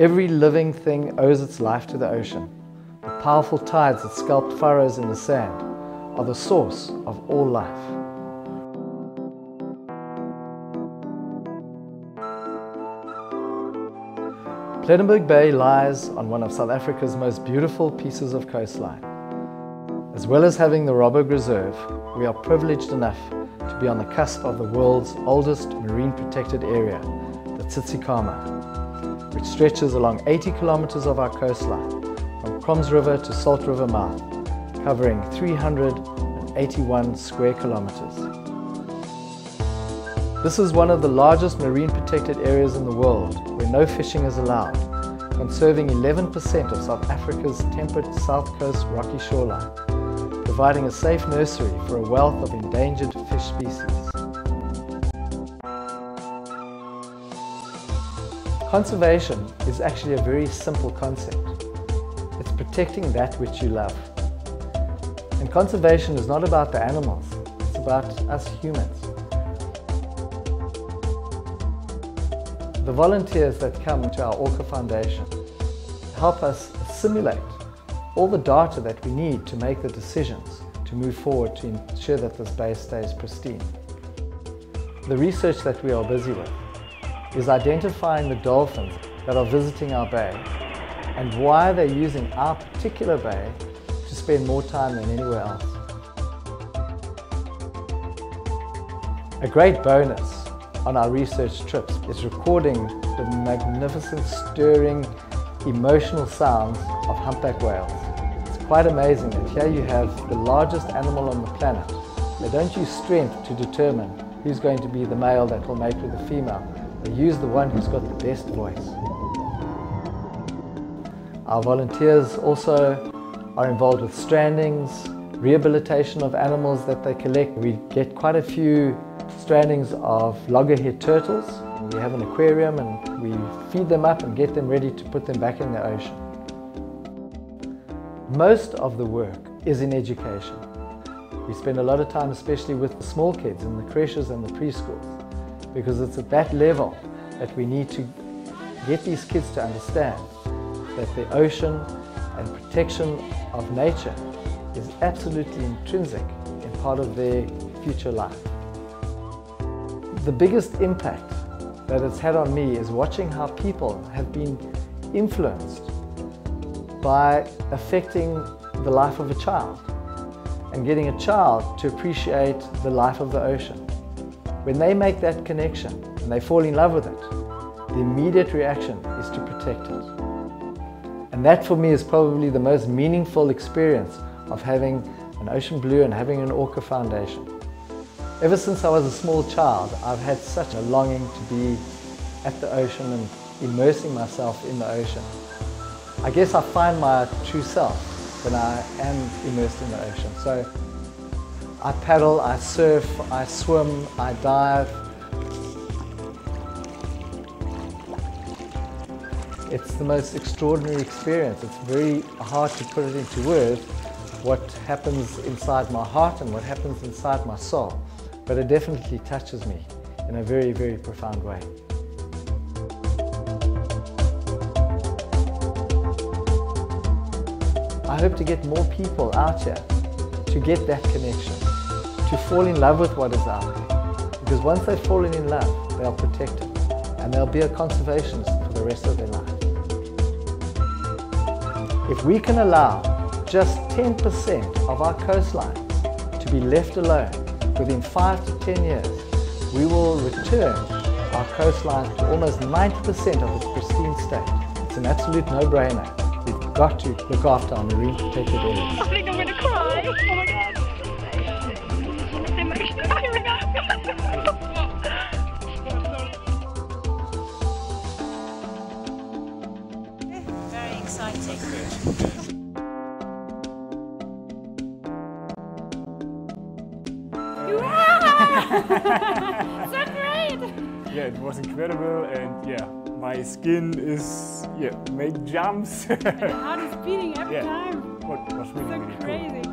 Every living thing owes its life to the ocean. The powerful tides that sculpt furrows in the sand are the source of all life. Plettenberg Bay lies on one of South Africa's most beautiful pieces of coastline. As well as having the Robberg Reserve, we are privileged enough to be on the cusp of the world's oldest marine protected area, the Tsitsikamma, which stretches along 80 kilometers of our coastline, from Kroms River to Salt River mouth, covering 381 square kilometers. This is one of the largest marine protected areas in the world where no fishing is allowed, conserving 11% of South Africa's temperate south coast rocky shoreline, providing a safe nursery for a wealth of endangered fish species. Conservation is actually a very simple concept. It's protecting that which you love. And conservation is not about the animals, it's about us humans. The volunteers that come to our Orca Foundation help us assimilate all the data that we need to make the decisions to move forward to ensure that this bay stays pristine. The research that we are busy with is identifying the dolphins that are visiting our bay and why they're using our particular bay to spend more time than anywhere else. A great bonus on our research trips is recording the magnificent, stirring, emotional sounds of humpback whales. It's quite amazing that here you have the largest animal on the planet. They don't use strength to determine who's going to be the male that will mate with the female. They use the one who's got the best voice. Our volunteers also are involved with strandings, rehabilitation of animals that they collect. We get quite a few strandings of loggerhead turtles. We have an aquarium and we feed them up and get them ready to put them back in the ocean. Most of the work is in education. We spend a lot of time especially with the small kids in the creches and the preschools, because it's at that level that we need to get these kids to understand that the ocean and protection of nature is absolutely intrinsic and part of their future life. The biggest impact that it's had on me is watching how people have been influenced by affecting the life of a child and getting a child to appreciate the life of the ocean. When they make that connection and they fall in love with it, the immediate reaction is to protect it. And that for me is probably the most meaningful experience of having an Ocean Blue and having an Orca Foundation. Ever since I was a small child, I've had such a longing to be at the ocean and immersing myself in the ocean. I guess I find my true self when I am immersed in the ocean. So I paddle, I surf, I swim, I dive. It's the most extraordinary experience. It's very hard to put it into words, what happens inside my heart and what happens inside my soul. But it definitely touches me in a very, very profound way. I hope to get more people out here to get that connection, to fall in love with what is out there. Because once they've fallen in love, they'll protect it and they'll be a conservationist for the rest of their life. If we can allow just 10% of our coastlines to be left alone, within 5 to 10 years, we will return our coastline to almost 90% of its pristine state. It's an absolute no-brainer. We've got to look after our marine protected areas. I think I'm going to cry. Oh my God. It's emotional. Very exciting. So great! Yeah, it was incredible, and yeah, my skin is make jumps. And the heart is beating every Yeah. time. What was really, So really cool. crazy.